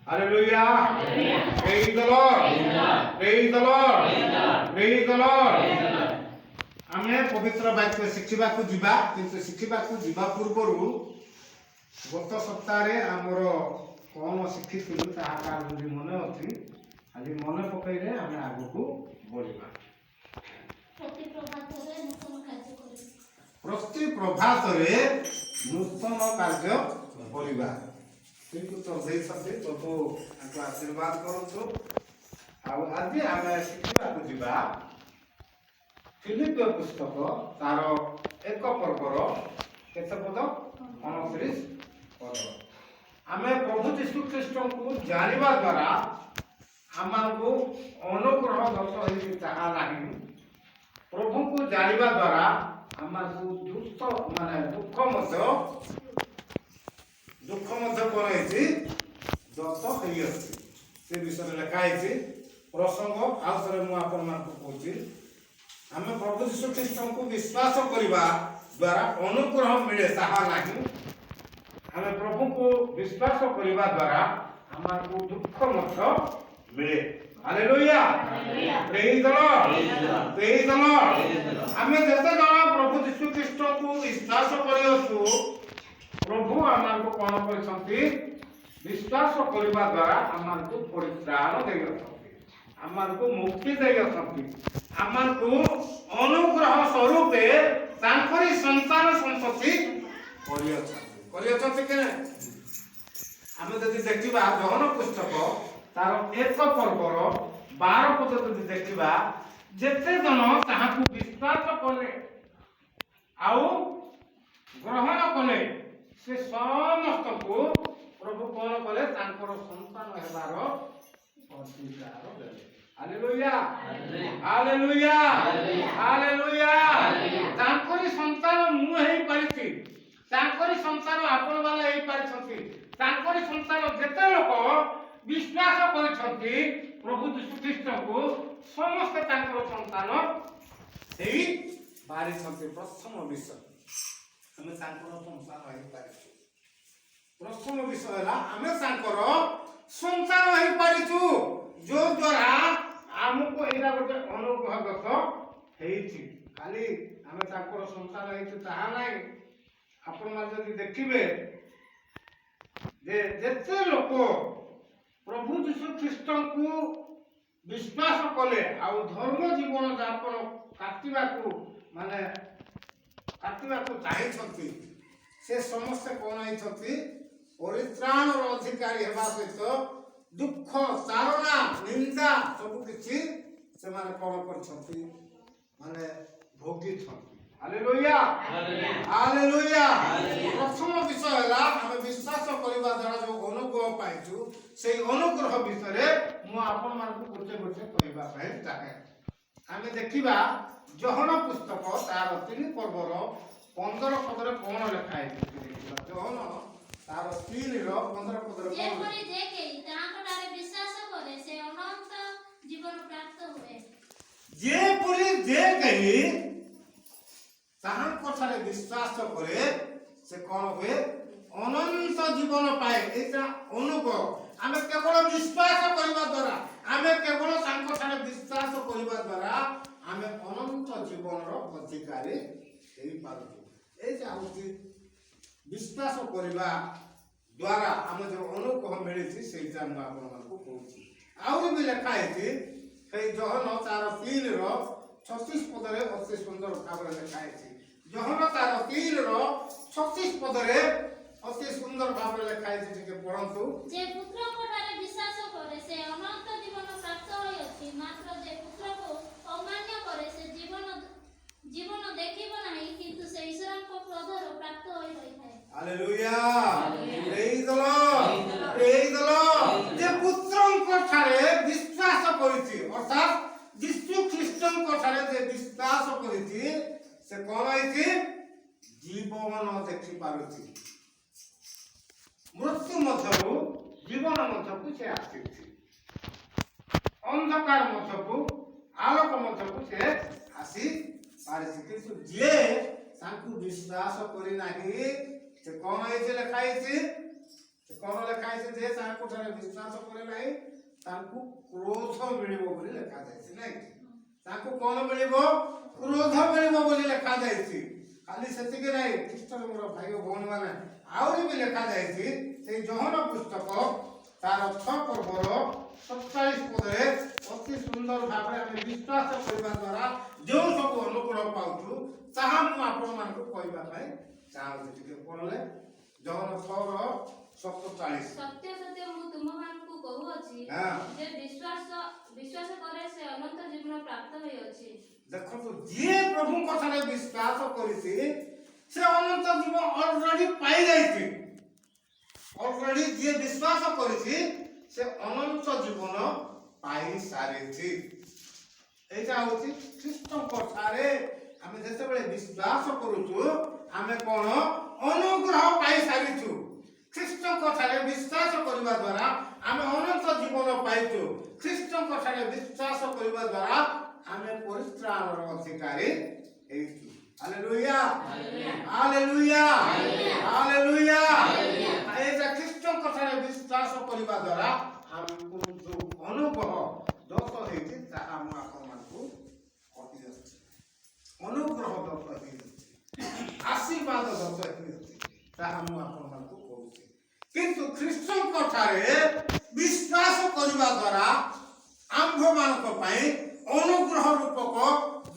Hallelujah. Praise the Lord. Praise the Lord. Praise the Lord. ଆମେ ପବିତ୍ର ବାକ୍ୟ ଶିଖିବାକୁ ଯିବା, କିନ୍ତୁ ଶିଖିବାକୁ ଯିବା ପୂର୍ବରୁ ଗତ ସପ୍ତାହରେ ଆମର କ'ଣ ଶିଖିଥିଲୁ ତାହା କାହାର ଯଦି ମନେ ଅଛି ଖାଲି ମନେ ପକେଇଲେ ଆମେ ଆଗକୁ ବଢ଼ିବା। ପ୍ରତି ପ୍ରଭାତରେ ନୂତନ କାର୍ଯ୍ୟ କରିବା। କିନ୍ତୁ ତ ଦେଇଛନ୍ତି, ପ୍ରଭୁ ତାଙ୍କୁ ଆଶୀର୍ବାଦ କରନ୍ତୁ। ଆଉ ଆଜି ଆମେ ଶିଖିବାକୁ ଯିବା ଫିଲିପିଓ ପୁସ୍ତକ ତାର 1 ପର୍ବର କେତେ ପଦ? 29 ପଦ। ଆମେ ପ୍ରଭୁ ଯୀଶୁ ଖ୍ରୀଷ୍ଟଙ୍କୁ ଜାଣିବା ଦ୍ୱାରା ଆମକୁ ଅନୁଗ୍ରହ ଦତ୍ତ ହୋଇଛି ତାହା ନାହିଁ। ପ୍ରଭୁଙ୍କୁ ଜାଣିବା ଦ୍ୱାରା ଆମକୁ ଦୁଃଖ ମଧ୍ୟ କ'ଣ ହେଇଛି? ଦତ୍ତ ହେଇଅଛି। ସେ ବିଷୟରେ ଲେଖା ହେଇଛି। ପ୍ରସଙ୍ଗ ଆଉ ଥରେ ମୁଁ ଆପଣମାନଙ୍କୁ କହୁଛି। ଆମେ ପ୍ରଭୁ ଯୀଶୁ ଖ୍ରୀଷ୍ଟଙ୍କୁ ବିଶ୍ୱାସ କରିବା ଦ୍ୱାରା ଅନୁଗ୍ରହ ମିଳେ ତାହା ନାହିଁ। ଆମେ ପ୍ରଭୁଙ୍କୁ ବିଶ୍ୱାସ କରିବା ଦ୍ୱାରା ଆମକୁ ଦୁଃଖ ମଧ୍ୟ ମିଳେ। ହାଲେଲୁୟା। ପ୍ରେଜ୍ ଦ ଲର୍ଡ। ପ୍ରେଜ୍ ଦ ଲର୍ଡ। ଆମେ ଯେତେ ଜଣ ପ୍ରଭୁ ଯୀଶୁ ଖ୍ରୀଷ୍ଟଙ୍କୁ ବିଶ୍ୱାସ କରିଅଛୁ, ପ୍ରଭୁ ଆମକୁ କ'ଣ କରିଛନ୍ତି? ବିଶ୍ୱାସ କରିବା ଦ୍ୱାରା ଆମକୁ ପରିତ୍ରାଣ ଦେଇଅଛନ୍ତି, ଆମକୁ ମୁକ୍ତି ଦେଇଅଛନ୍ତି, ଆମକୁ ଅନୁଗ୍ରହ ସ୍ୱରୂପେ ତାଙ୍କରି ସନ୍ତାନ ସମ୍ପତ୍ତି କରିଅଛନ୍ତି କି ନାହିଁ? ଆମେ ଯଦି ଦେଖିବା ଯୋହନ ପୁସ୍ତକ ତାର 1 ପର୍ବର 12 ପଦ ଯଦି ଦେଖିବା, ଯେତେ ଜଣ ତାହାକୁ ବିଶ୍ୱାସ କଲେ ଆଉ ଗ୍ରହଣ କଲେ ସେ ସମସ୍ତଙ୍କୁ ପ୍ରଭୁ କ'ଣ କଲେ? ତାଙ୍କର ସନ୍ତାନ ହେବାର ଅଧିକାର ଦେଲେ। ହାଲେଲୁୟା। ହାଲେଲୁୟା। ହାଲେଲୁୟା। ତାଙ୍କରି ସନ୍ତାନ ମୁଁ ହେଇପାରିଛି, ତାଙ୍କରି ସନ୍ତାନ ଆପଣମାନେ ହେଇପାରିଛନ୍ତି। ତାଙ୍କରି ସନ୍ତାନ ଯେତେ ଲୋକ ବିଶ୍ୱାସ କରିଛନ୍ତି ପ୍ରଭୁ ଯୀଶୁ ଖ୍ରୀଷ୍ଟଙ୍କୁ, ସମସ୍ତେ ତାଙ୍କର ସନ୍ତାନ ହେଇପାରିଛନ୍ତି। ପ୍ରଥମ ବିଷୟ ଆମେ ତାଙ୍କର ସନ୍ତାନ ହେଇପାରିଛୁ। ପ୍ରଥମ ବିଷୟ ହେଲା ଆମେ ତାଙ୍କର ସନ୍ତାନ ହେଇପାରିଛୁ, ଯୋଉ ଦ୍ୱାରା ଆମକୁ ଏଇଟା ଗୋଟେ ଅନୁଗ୍ରହଗତ ହେଇଛି। ଖାଲି ଆମେ ତାଙ୍କର ସନ୍ତାନ ହେଇଛୁ ତାହା ନାହିଁ। ଆପଣମାନେ ଯଦି ଦେଖିବେ ଯେ ଯେତେ ଲୋକ ପ୍ରଭୁ ଯୀଶୁ ଖ୍ରୀଷ୍ଟଙ୍କୁ ବିଶ୍ୱାସ କଲେ ଆଉ ଧର୍ମ ଜୀବନ ଯାପନ କାଟିବାକୁ ଚାହିଁଛନ୍ତି, ସେ ସମସ୍ତେ କ'ଣ ହେଇଛନ୍ତି? ପରିତ୍ରାଣର ଅଧିକାରୀ ହେବା ସହିତ ଦୁଃଖ, ତାଡ଼ନା, ନିନ୍ଦା ସବୁ କିଛି ସେମାନେ କ'ଣ କରିଛନ୍ତି? ଭୋଗିଛନ୍ତି। ହାଲେଲୁୟା। ହାଲେଲୁୟା। ପ୍ରଥମ ବିଷୟ ହେଲା ଆମେ ବିଶ୍ୱାସ କରିବା ଦ୍ୱାରା ଯୋଉ ଅନୁଗ୍ରହ ପାଇଛୁ, ସେଇ ଅନୁଗ୍ରହ ବିଷୟରେ ମୁଁ ଆପଣମାନଙ୍କୁ ଗୋଟେ କହିବା ପାଇଁ ଚାହେଁ। ଆମେ ଦେଖିବା ଯୋହନ ପୁସ୍ତକ ତାର 3 ପର୍ବର 15 ପଦରେ କ'ଣ ଲେଖା ହେଇଛି? ଯୋହନ ତାର 3ର 15 ପଦରେ ଯେପରି ଯେ କେହି ତାହାଙ୍କଠାରେ ବିଶ୍ୱାସ କରେ ସେ ଅନନ୍ତ ଜୀବନ ପ୍ରାପ୍ତ ହୁଏ। ଯେପରି ଯେ କେହି ତାହାଙ୍କଠାରେ ବିଶ୍ୱାସ କରେ ସେ କ'ଣ ହୁଏ? ଅନନ୍ତ ଜୀବନ ପାଏ। ଏଇଟା ଅନୁଗ୍ରହ। ଆମେ କେବଳ ବିଶ୍ୱାସ କରିବା ଦ୍ୱାରା, ଆମେ କେବଳ ତାଙ୍କଠାରେ ବିଶ୍ୱାସ କରିବା ଦ୍ୱାରା ଆମେ ଅନନ୍ତ ଜୀବନର ଅଧିକାରୀ ହେଇପାରୁଛୁ। ଏଇଟା ହେଉଛି ବିଶ୍ୱାସ କରିବା ଦ୍ୱାରା ଆମେ ଯେଉଁ ଅନୁଗ୍ରହ ମିଳିଛି, ସେଇଟା ମୁଁ ଆପଣମାନଙ୍କୁ କହୁଛି। ଆହୁରି ବି ଲେଖା ହେଇଛି ସେଇ ଯୋହନ ତାର 3ର 36 ପଦରେ ଅତି ସୁନ୍ଦର ଭାବରେ ଲେଖା ହେଇଛି। ଯୋହନ ତାର 3ର 36 ପଦରେ ଅତି ସୁନ୍ଦର ଭାବରେ ଲେଖା ହେଇଛି, ଟିକେ ପଢ଼ନ୍ତୁ। ଯେ ପୁତ୍ରଙ୍କଠାରେ ବିଶ୍ୱାସ କରେ ସେ ଅନନ୍ତ ଜୀବନ ପ୍ରାପ୍ତ ହୋଇଅଛି, ମାତ୍ର ଯେ ପୁତ୍ରକୁ ଅମାନ୍ୟ କରେ ସେ ଜୀବନ ଦେଖିବ ନାହିଁ, କିନ୍ତୁ ସେ ଈଶ୍ୱରଙ୍କ କ୍ରୋଧର ପ୍ରାପ୍ତ ହୋଇ ରହିଥାଏ। ହାଲେଲୁୟା। ପ୍ରେଜ୍ ଦ ଲର୍ଡ। ପ୍ରେଜ୍ ଦ ଲର୍ଡ। ଯେ ପୁତ୍ରଙ୍କଠାରେ ବିଶ୍ୱାସ କରିଛି, ଅର୍ଥାତ୍ ଯୀଶୁ ଖ୍ରୀଷ୍ଟଙ୍କଠାରେ ଯେ ବିଶ୍ୱାସ କରିଛି, ସେ କ'ଣ ହେଇଛି? ଜୀବନ ଦେଖି ପାରୁଛି। ମୃତ୍ୟୁ ମଧ୍ୟରୁ ଜୀବନ ମଧ୍ୟକୁ ସେ ଆସିଛି। ଅନ୍ଧକାର ମଧ୍ୟକୁ ଆଲୋକ ମଧ୍ୟକୁ ସେ ଆସି ପାରିଛି। କିନ୍ତୁ ଯିଏ ତାଙ୍କୁ ବିଶ୍ୱାସ କରିନାହିଁ, ସେ କ'ଣ ହେଇଛି? ଲେଖା ହେଇଛି ସେ କ'ଣ ଲେଖା ହେଇଛି ଯେ ତାହାକୁ ଠାରେ ବିଶ୍ୱାସ କରେ ନାହିଁ ତାଙ୍କୁ କ୍ରୋଧ ମିଳିବ ବୋଲି ଲେଖାଯାଇଛି ନାଇଁ କି? ତାଙ୍କୁ କ'ଣ ମିଳିବ? କ୍ରୋଧ ମିଳିବ ବୋଲି ଲେଖାଯାଇଛି। ଖାଲି ସେତିକି ନାହିଁ, ଖ୍ରୀଷ୍ଟର ମୋର ଭାଇ ଓ ଭଉଣୀମାନେ ଆହୁରି ବି ଲେଖାଯାଇଛି ସେଇ ଯୋହନ ପୁସ୍ତକ ତାର 6 ପର୍ବର 47 ପଦରେ ଅତି ସୁନ୍ଦର ଭାବରେ ଆମେ ବିଶ୍ୱାସ କରିବା ଦ୍ୱାରା ଯେଉଁ ସବୁ ଅନୁକୂଳ ପାଉଛୁ ତାହା ମୁଁ ଆପଣମାନଙ୍କୁ କହିବା ପାଇଁ ଚାହୁଁଛି। ଟିକେ ପଢ଼ିଲେ ଯୋହନ 6:47। ସତ୍ୟ ସତ୍ୟ ମୁଁ ତୁମମାନଙ୍କୁ କହୁଅଛି ଯେ ବିଶ୍ୱାସ କରେ ସେ ଅନନ୍ତ ଜୀବନ ପ୍ରାପ୍ତ ହୋଇଅଛି। ଦେଖନ୍ତୁ, ଯିଏ ପ୍ରଭୁଙ୍କ ଠାରେ ବିଶ୍ୱାସ କରିଛି ସେ ଅନନ୍ତ ଜୀବନ ଅଲରେଡି ପାଇଯାଇଛି। ଅଲରେଡି ଯିଏ ବିଶ୍ୱାସ କରିଛି ସେ ଅନନ୍ତ ଜୀବନ ପାଇସାରିଛି। ଏଇଟା ହଉଛି ଖ୍ରୀଷ୍ଟଙ୍କ ଠାରେ ଆମେ ଯେତେବେଳେ ବିଶ୍ୱାସ କରୁଛୁ ଆମେ କ'ଣ ଅନୁଗ୍ରହ ପାଇସାରିଛୁ। ଖ୍ରୀଷ୍ଟଙ୍କ ଠାରେ ବିଶ୍ୱାସ କରିବା ଦ୍ୱାରା ଆମେ ଅନନ୍ତ ଜୀବନ ପାଇଛୁ। ଖ୍ରୀଷ୍ଟଙ୍କ ଠାରେ ବିଶ୍ୱାସ କରିବା ଦ୍ୱାରା ଆମେ ପରିତ୍ରାଣର ଅଧିକାରୀ ହେଇଛୁ। Hallelujah, hallelujah, hallelujah. ଏଇଟା ଖ୍ରୀଷ୍ଟଙ୍କ ଠାରେ ବିଶ୍ୱାସ କରିବା ଦ୍ୱାରା ଆମକୁ ଯୋଉ ଅନୁଗ୍ରହ ଦତ୍ତ ହେଇଛି ତାହା ମୁଁ ଆପଣମାନଙ୍କୁ କହିଦେଉଛି। ଅନୁଗ୍ରହ ଦତ୍ତ ହେଇଛି, ଆଶୀର୍ବାଦ ଦତ୍ତ ହେଇଛି, ତାହା ମୁଁ ଆପଣମାନଙ୍କୁ କହୁଛି। କିନ୍ତୁ ଖ୍ରୀଷ୍ଟଙ୍କ ଠାରେ ବିଶ୍ୱାସ କରିବା ଦ୍ୱାରା ଆମ୍ଭମାନଙ୍କ ପାଇଁ ଅନୁଗ୍ରହ ରୂପକ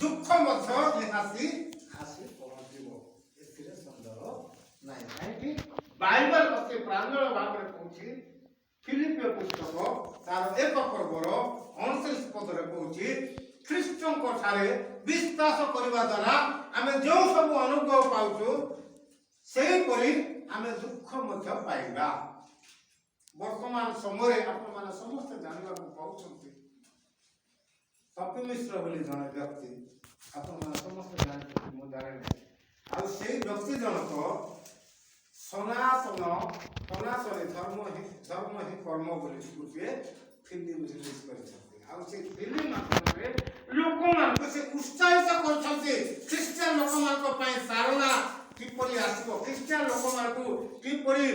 ଦୁଃଖ ମଧ୍ୟ ନିହାତି ଆସି ପହଞ୍ଚିବ। ଏଥିରେ ସନ୍ଦେହ ନାହିଁ। କାହିଁକି? ବାଇବେଲ ଅତି ପ୍ରାଞ୍ଜଳ ଭାବରେ କହୁଛି, ଫିଲିପିୟ ପୁସ୍ତକ ତାର 1 ପର୍ବର 29 ପଦରେ କହୁଛି, ଖ୍ରୀଷ୍ଟଙ୍କ ଠାରେ ବିଶ୍ୱାସ କରିବା ଦ୍ୱାରା ଆମେ ଯେଉଁ ସବୁ ଅନୁଗ୍ରହ ପାଉଛୁ ସେହିପରି ଆମେ ଦୁଃଖ ମଧ୍ୟ ପାଇବା। ବର୍ତ୍ତମାନ ସମୟରେ ଆପଣମାନେ ସମସ୍ତେ ଜାଣିବାକୁ ପାଉଛନ୍ତି, କପି ମିଶ୍ର ବୋଲି ଜଣେ ବ୍ୟକ୍ତି, ଆପଣମାନେ ସମସ୍ତେ ଜାଣିଛନ୍ତି, ମୁଁ ଜାଣିନି। ଆଉ ସେଇ ବ୍ୟକ୍ତି ଜଣକ ସନାତନୀ ଧର୍ମ ହିଁ କର୍ମ ବୋଲି ଗୋଟିଏ ଫିଲ୍ମ ରିଲିଜ କରିଛନ୍ତି। ଆଉ ସେ ଫିଲ୍ମ ମାଧ୍ୟମରେ ଲୋକମାନଙ୍କୁ ସେ ଉତ୍ସାହିତ କରୁଛନ୍ତି ଖ୍ରୀଷ୍ଟିଆନ ଲୋକମାନଙ୍କ ପାଇଁ ସାରଣା କିପରି ଆସିବ, ଖ୍ରୀଷ୍ଟିଆନ ଲୋକମାନଙ୍କୁ କିପରି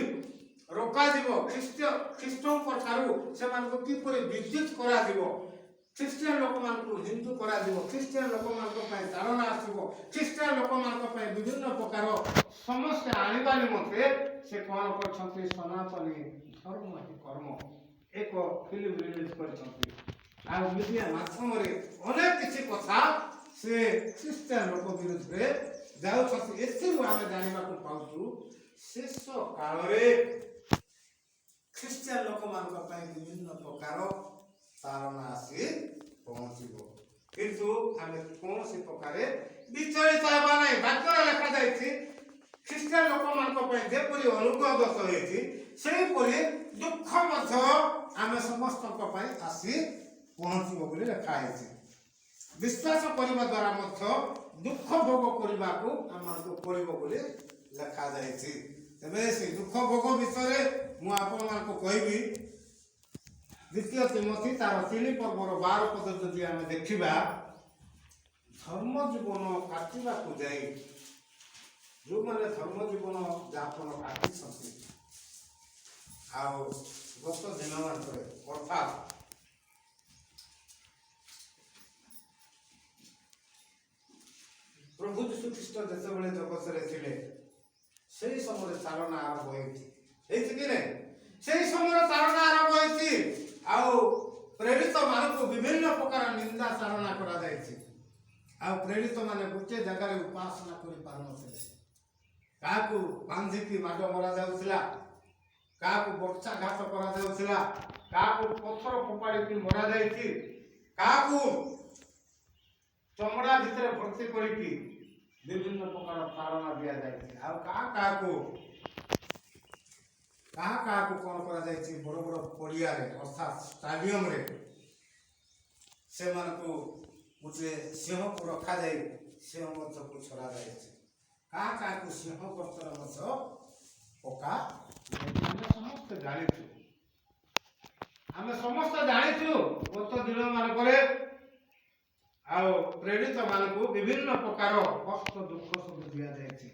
ରୋକାଯିବ, ଖ୍ରୀଷ୍ଟଙ୍କ ଠାରୁ ସେମାନଙ୍କୁ କିପରି ବିଦ୍ୟୁତ କରାଯିବ, ଖ୍ରୀଷ୍ଟିଆନ ଲୋକମାନଙ୍କୁ ହିନ୍ଦୁ କରାଯିବ, ଖ୍ରୀଷ୍ଟିଆନ ଲୋକମାନଙ୍କ ପାଇଁ ଚାଳନା ଆସିବ, ଖ୍ରୀଷ୍ଟିଆନ ଲୋକମାନଙ୍କ ପାଇଁ ବିଭିନ୍ନ ପ୍ରକାର ସମସ୍ୟା ଆଣିବା ନିମନ୍ତେ ସେ କ'ଣ କରିଛନ୍ତି? ସନାତନୀ ଧର୍ମ ହିଁ କର୍ମ ଏକ ଫିଲ୍ମ ରିଲିଜ କରିଛନ୍ତି। ଆଉ ମିଡ଼ିଆ ମାଧ୍ୟମରେ ଅନେକ କିଛି କଥା ସେ ଖ୍ରୀଷ୍ଟିଆନ ଲୋକ ବିରୁଦ୍ଧରେ ଯାଉଛନ୍ତି। ଏଥିରୁ ଆମେ ଜାଣିବାକୁ ପାଉଛୁ ଶେଷ କାଳରେ ଖ୍ରୀଷ୍ଟିଆନ ଲୋକମାନଙ୍କ ପାଇଁ ବିଭିନ୍ନ ପ୍ରକାର ତାରଣା ଆସି ପହଞ୍ଚିବ। କିନ୍ତୁ ଆମେ କୌଣସି ପ୍ରକାରେ ବିଚଳିତ ହେବା ନାହିଁ। ବାକ୍ୟରେ ଲେଖାଯାଇଛି ଖ୍ରୀଷ୍ଟିଆନ ଲୋକମାନଙ୍କ ପାଇଁ ଯେପରି ଅନୁଗ୍ରହ ଦତ୍ତ ହେଇଛି ସେହିପରି ଦୁଃଖ ମଧ୍ୟ ଆମେ ସମସ୍ତଙ୍କ ପାଇଁ ଆସି ପହଞ୍ଚିବ ବୋଲି ଲେଖା ହେଇଛି। ବିଶ୍ୱାସ କରିବା ଦ୍ୱାରା ମଧ୍ୟ ଦୁଃଖ ଭୋଗ କରିବାକୁ ଆମମାନଙ୍କୁ ପଡ଼ିବ ବୋଲି ଲେଖାଯାଇଛି। ତେବେ ସେ ଦୁଃଖ ଭୋଗ ବିଷୟରେ ମୁଁ ଆପଣମାନଙ୍କୁ କହିବି। 2 ତିମୋଥୀ ତାର 3 ପର୍ବର 12 ପଦ ଯଦି ଆମେ ଦେଖିବା, ଧର୍ମ ଜୀବନ କାଟିବାକୁ ଯାଇ ଯେଉଁମାନେ ଧର୍ମ ଜୀବନ ଯାପନ କାଟିଛନ୍ତି ଆଉ ଗତ ଦିନମାନଙ୍କରେ ଅର୍ଥାତ୍ ପ୍ରଭୁ ଯୀଶୁ ଖ୍ରୀଷ୍ଟ ଯେତେବେଳେ ଜଗତରେ ଥିଲେ ସେହି ସମୟରେ ଚାଳନା ଆରମ୍ଭ ହେଇଛି କି ନାହିଁ? ସେହି ସମୟରେ ଚାଳନା ଆରମ୍ଭ ହେଇଛି। ଆଉ ପ୍ରେରିତ ମାନଙ୍କୁ ବିଭିନ୍ନ ପ୍ରକାର ନିନ୍ଦା ଚାଳନା କରାଯାଇଛି। ଆଉ ପ୍ରେରିତ ମାନେ ଗୋଟିଏ ଜାଗାରେ ଉପାସନା କରିପାରୁନଥିଲେ। କାହାକୁ ବାନ୍ଧିକି ମାଡ଼ ମରାଯାଉଥିଲା, କାହାକୁ ବର୍ଚ୍ଛାଘାତ କରାଯାଉଥିଲା, କାହାକୁ ପଥର ଫୋପାଡ଼ିକି ମରାଯାଇଛି, କାହାକୁ ଚମଡ଼ା ଭିତରେ ଭର୍ତ୍ତି କରିକି ବିଭିନ୍ନ ପ୍ରକାର ତାଳନା ଦିଆଯାଇଛି। ଆଉ କାହାକୁ କ'ଣ କରାଯାଇଛି? ବଡ଼ ବଡ଼ ପଡ଼ିଆରେ ଅର୍ଥାତ୍ ଷ୍ଟାଡିୟମରେ ସେମାନଙ୍କୁ ଗୋଟିଏ ସିଂହକୁ ରଖାଯାଇ ସିଂହ ମଧ୍ୟକୁ ଛଡ଼ାଯାଇଛି। କାହାକୁ ସିଂହ ଗର୍ତ୍ତର ମଧ୍ୟ ପକା ଆମେ ସମସ୍ତେ ଜାଣିଛୁ ଗତ ଦିନମାନଙ୍କରେ ଆଉ ପ୍ରେରିତ ମାନଙ୍କୁ ବିଭିନ୍ନ ପ୍ରକାର କଷ୍ଟ ଦୁଃଖ ସବୁ ଦିଆଯାଇଛି।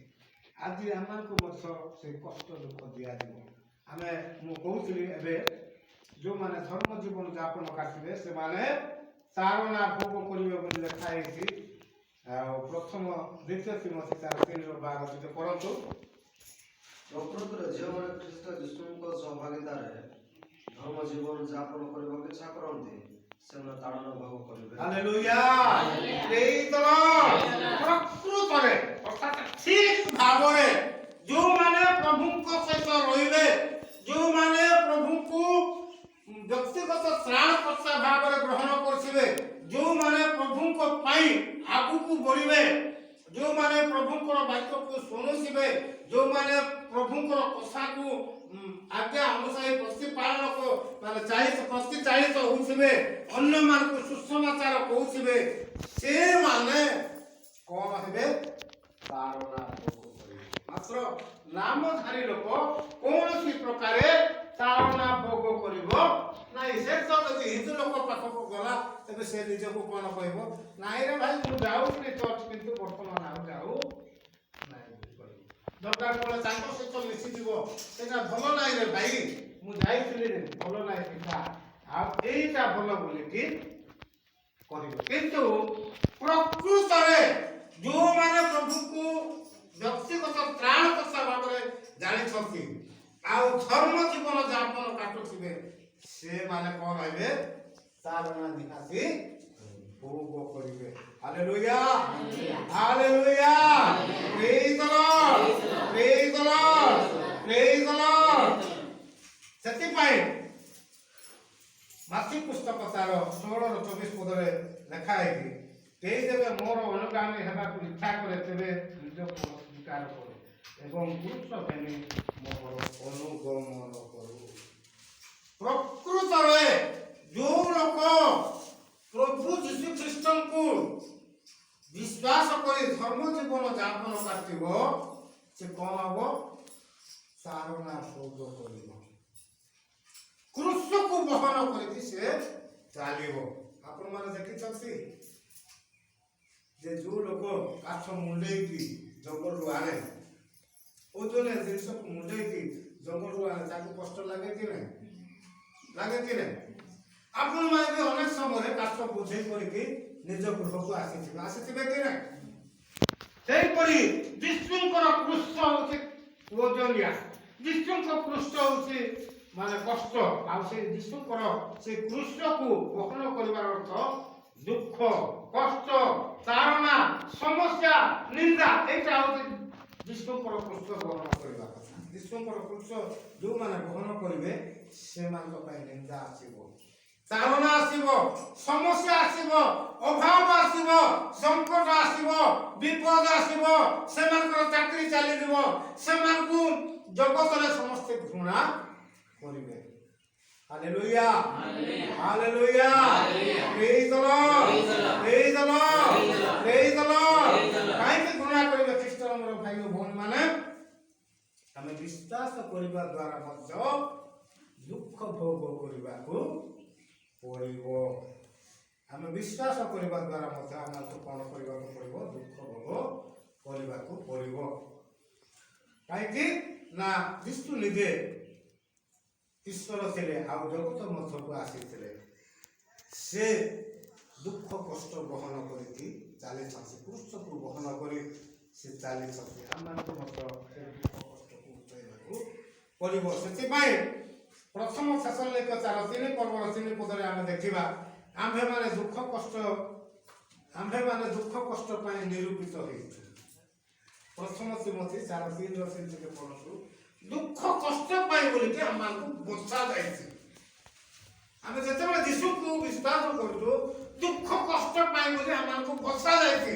ଆଜି ଆମମାନଙ୍କୁ ମଧ୍ୟ ସେ କଷ୍ଟ ଦୁଃଖ ଦିଆଯିବ। ଆମେ ମୁଁ କହୁଥିଲି ଏବେ ଯେଉଁମାନେ ଧର୍ମ ଜୀବନ ଯାପନ କାଟିବେ ସେମାନେ ତାରଣା ଭୋଗ କରିବେ ବୋଲି ଲେଖା ହେଇଛି। ଆଉ ପ୍ରଥମ ଦ୍ୱିତୀୟ ତିମୋଥୀ 4:3-12 ଟିକେ ପଢ଼ନ୍ତୁ। ପ୍ରକୃତରେ ଯେଉଁମାନେ ଖ୍ରୀଷ୍ଟ ଯୀଶୁଙ୍କ ସହଭାଗିତାରେ ଧର୍ମ ଜୀବନ ଯାପନ କରିବାକୁ ଇଚ୍ଛା କରନ୍ତି ସେମାନେ ତାଡ଼ନ ଭୋଗ କରିବେ। ହାଲେଲୁୟା। ପ୍ରେଜ୍ ଦ ଲର୍ଡ। ପ୍ରକୃତରେ ଅର୍ଥାତ୍ ଠିକ୍ ଭାବରେ ଯେଉଁମାନେ ପ୍ରଭୁଙ୍କ ସହିତ ରହିବେ, ଯେଉଁମାନେ ପ୍ରଭୁଙ୍କୁ ବ୍ୟକ୍ତିଗତ ତ୍ରାଣକର୍ତ୍ତା ଭାବରେ ଗ୍ରହଣ କରିଥିବେ, ଯେଉଁମାନେ ପ୍ରଭୁଙ୍କ ପାଇଁ ଆଗକୁ ବଢ଼ିବେ, ଯେଉଁମାନେ ପ୍ରଭୁଙ୍କର ବାକ୍ୟକୁ ଶୁଣୁଥିବେ, ଯେଉଁମାନେ ପ୍ରଭୁଙ୍କର କଥାକୁ ଆଜ୍ଞା ଅନୁସାରେ ପ୍ରତିପାଳନ ପ୍ରତିଚାଳିତ ହେଉଥିବେ, ଅନ୍ୟମାନଙ୍କୁ ସୁସମାଚାର କହୁଥିବେ, ସେମାନେ କ'ଣ ହେବେ? ତାରଣା ଭୋଗ କରିବେ। ମାତ୍ର ନାମଧାରୀ ଲୋକ କୌଣସି ପ୍ରକାରେ ତାରଣା ଭୋଗ କରିବ ନାଇଁ। ସେ ତ ଯଦି ହିନ୍ଦୁ ଲୋକ ପାଖକୁ ଗଲା ତେବେ ସେ ନିଜକୁ କ'ଣ କହିବ? ନାଇଁରେ ଭାଇ ମୁଁ ଯାଉଥିଲି ଚର୍ଚ୍ଚ କିନ୍ତୁ ବର୍ତ୍ତମାନ ଆଉ ଯାଉ ନାଇଁ କହିବ। ଦରକାର ପଡ଼ିଲେ ତାଙ୍କ ସହିତ ମିଶିଯିବ, ସେଇଟା ଭଲ ନାଇଁରେ ଭାଇ ମୁଁ ଯାଇଥିଲି ଭଲ ନାହିଁ ସେଇଟା, ଆଉ ଏଇଟା ଭଲ ବୋଲିକି କରିବ। କିନ୍ତୁ ପ୍ରକୃତରେ ଯେଉଁମାନେ ପ୍ରଭୁଙ୍କୁ ବ୍ୟକ୍ତିଗତ ତ୍ରାଣକର୍ତ୍ତା ଭାବରେ ଜାଣିଛନ୍ତି ଆଉ ଧର୍ମ ଜୀବନ ଯାପନ କାଟୁଥିବେ, ସେମାନେ କ'ଣ ହେବେ? ତାରଣା ନିହାତି ଭୋଗ କରିବେ। Hallelujah, hallelujah. ପ୍ରେଜ୍ ଦ ଲର୍ଡ, ପ୍ରେଜ୍ ଦ ଲର୍ଡ, ପ୍ରେଜ୍ ଦ ଲର୍ଡ। ସେଥିପାଇଁ ମାଥି ପୁସ୍ତକ 16:24 ଲେଖା ହେଇଛି, କେହି ଯେବେ ମୋର ଅନୁଗାମୀ ହେବାକୁ ଇଚ୍ଛା କରେ ତେବେ ନିଜକୁ ସ୍ୱୀକାର କରେ ଏବଂ ପୁରୁଷ ଘେନି ମୋର ଅନୁଗମନ କରୁ। ପ୍ରକୃତରେ ଯେଉଁ ଲୋକ ପ୍ରଭୁ ଯୀଶୁ ଖ୍ରୀଷ୍ଟଙ୍କୁ ବିଶ୍ୱାସ କରି ଧର୍ମ ଜୀବନ ଯାପନ କାଟିବ, ସେ କ'ଣ ହବ? ତାରଣା ଭୋଗ କରିବ। କ୍ରୁଶକୁ ବହନ କରିକି ସେ ଚାଲିବ। ଆପଣମାନେ ଦେଖିଛନ୍ତି ଯେ ଯେଉଁ ଲୋକ କାଠ ମୁଣ୍ଡେଇକି ଜଙ୍ଗଲରୁ ଆଣେ, ଓଜନିଆ ଜିନିଷକୁ ମୁଣ୍ଡେଇକି ଜଙ୍ଗଲରୁ ଆଣେ, ତାକୁ କଷ୍ଟ ଲାଗେ କି ନାହିଁ? ଲାଗେ କି ନାହିଁ? ଆପଣମାନେ ବି ଅନେକ ସମୟରେ କାଠ ବୋଝେଇ କରିକି ନିଜ ଗୃହକୁ ଆସିଥିବେ କି ନାହିଁ? ସେହିପରି ଯୀଶୁଙ୍କର କୃଷ୍ଟ ହେଉଛି ଓଜନିଆ, ଯୀଶୁଙ୍କ କୃଷ୍ଟ ହେଉଛି ମାନେ କଷ୍ଟ, ଆଉ ସେ ଯୀଶୁଙ୍କର ସେ କୃଷ୍ଟକୁ ବହନ କରିବାର ଅର୍ଥ ଦୁଃଖ, କଷ୍ଟ, ତାରଣା, ସମସ୍ୟା, ନିନ୍ଦା, ଏଇଟା ହେଉଛି ଯୀଶୁଙ୍କର କୃଷ୍ଟ ବହନ କରିବା କଥା। ଯୀଶୁଙ୍କର କୃଷ୍ଟ ଯେଉଁମାନେ ବହନ କରିବେ ସେମାନଙ୍କ ପାଇଁ ନିନ୍ଦା ଆସିବ, ତାରଣା ଆସିବ, ସମସ୍ୟା ଆସିବ, ଅଭାବ ଆସିବ, ସଂକଟ ଆସିବ, ବିପଦ ଆସିବ, ସେମାନଙ୍କର ଚାକିରି ଚାଲିଯିବ, ସେମାନଙ୍କୁ ଜଗତରେ ସମସ୍ତେ ଘୃଣା କରିବେ। Hallelujah, hallelujah. ପ୍ରେଜ୍ ଦ ଲର୍ଡ, ପ୍ରେଜ୍ ଦ ଲର୍ଡ, ପ୍ରେଜ୍ ଦ ଲର୍ଡ। କାହିଁକି ଘୃଣା କରିବେ? ଖ୍ରୀଷ୍ଟର ମୋର ଭାଇ ଓ ଭଉଣୀମାନେ, ଆମେ ବିଶ୍ୱାସ କରିବା ଦ୍ୱାରା ମଧ୍ୟ ଦୁଃଖ ଭୋଗ କରିବାକୁ ପଡ଼ିବ। ଆମେ ବିଶ୍ୱାସ କରିବା ଦ୍ୱାରା ମଧ୍ୟ ଆମକୁ କ'ଣ କରିବାକୁ ପଡ଼ିବ? ଦୁଃଖ ଭୋଗ କରିବାକୁ ପଡ଼ିବ। କାହିଁକି ନା ଯୀଶୁ ନିଜେ ଈଶ୍ୱର ଥିଲେ ଆଉ ଜଗତ ମଧ୍ୟକୁ ଆସିଥିଲେ। ସେ ଦୁଃଖ କଷ୍ଟ ବହନ କରିକି ଚାଲିଛନ୍ତି, କୃଷ୍ଟକୁ ବହନ କରି ସେ ଚାଲିଛନ୍ତି। ଆମମାନଙ୍କୁ ମଧ୍ୟ ସେ ଦୁଃଖ କଷ୍ଟକୁ ଉଠାଇବାକୁ ପଡ଼ିବ। ସେଥିପାଇଁ ପ୍ରଥମ ଥେସଲୋନିକ 4:3 ଆମେ ଦେଖିବା, ଆମ୍ଭେମାନେ ଦୁଃଖ କଷ୍ଟ ପାଇଁ ନିରୂପିତ ହେଇଛୁ। ପ୍ରଥମ ତିମୋଥୀ 4:3 ଟିକେ ପଢ଼ନ୍ତୁ। ଦୁଃଖ କଷ୍ଟ ପାଇଁ ବୋଲିକି ଆମମାନଙ୍କୁ ବଛା ଯାଇଛି। ଆମେ ଯେତେବେଳେ ଯୀଶୁକୁ ବିଶ୍ୱାସ କରୁଛୁ, ଦୁଃଖ କଷ୍ଟ ପାଇଁ ବୋଲି ଆମମାନଙ୍କୁ ବଛା ଯାଇଛି।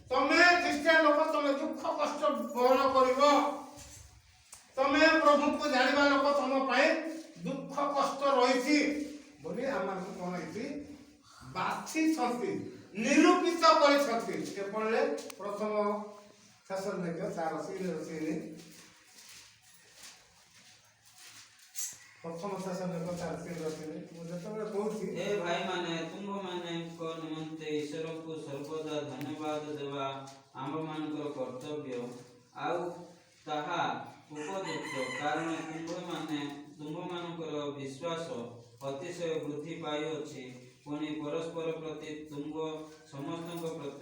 ତମେ ଖ୍ରୀଷ୍ଟିଆନ ଲୋକ, ତମେ ଦୁଃଖ କଷ୍ଟ ବହନ କରିବ। ତମେ ପ୍ରଭୁଙ୍କୁ ଜାଣିବା ଲୋକ, ତମ ପାଇଁ ଦୁଃଖ କଷ୍ଟ ରହିଛି ବୋଲି ଆମମାନଙ୍କୁ କ'ଣ ହେଇଛି? ବାଛିଛନ୍ତି, ନିରୂପିତ କରିଛନ୍ତି। ଟିକେ ପଢ଼ିଲେ ପ୍ରଥମ ଥେସଲୋନିକ 4:3। ପ୍ରଥମ ଥେସଲୋନିକ 4:3 ମୁଁ ଯେତେବେଳେ କହୁଛି, ହେ ଭାଇମାନେ, ତୁମ୍ଭମାନଙ୍କ ନିମନ୍ତେ ଈଶ୍ୱରଙ୍କୁ ସର୍ବଦା ଧନ୍ୟବାଦ ଦେବା ଆମ୍ଭମାନଙ୍କର କର୍ତ୍ତବ୍ୟ, ଆଉ ତାହା ଉପଯୁକ୍ତ, କାରଣ ତୁମ୍ଭମାନଙ୍କର ବିଶ୍ୱାସ ଅତିଶୟ ବୃଦ୍ଧି ପାଇଅଛି। ପୁଣି ପରସ୍ପର ପ୍ରତି ତୁମ୍ଭ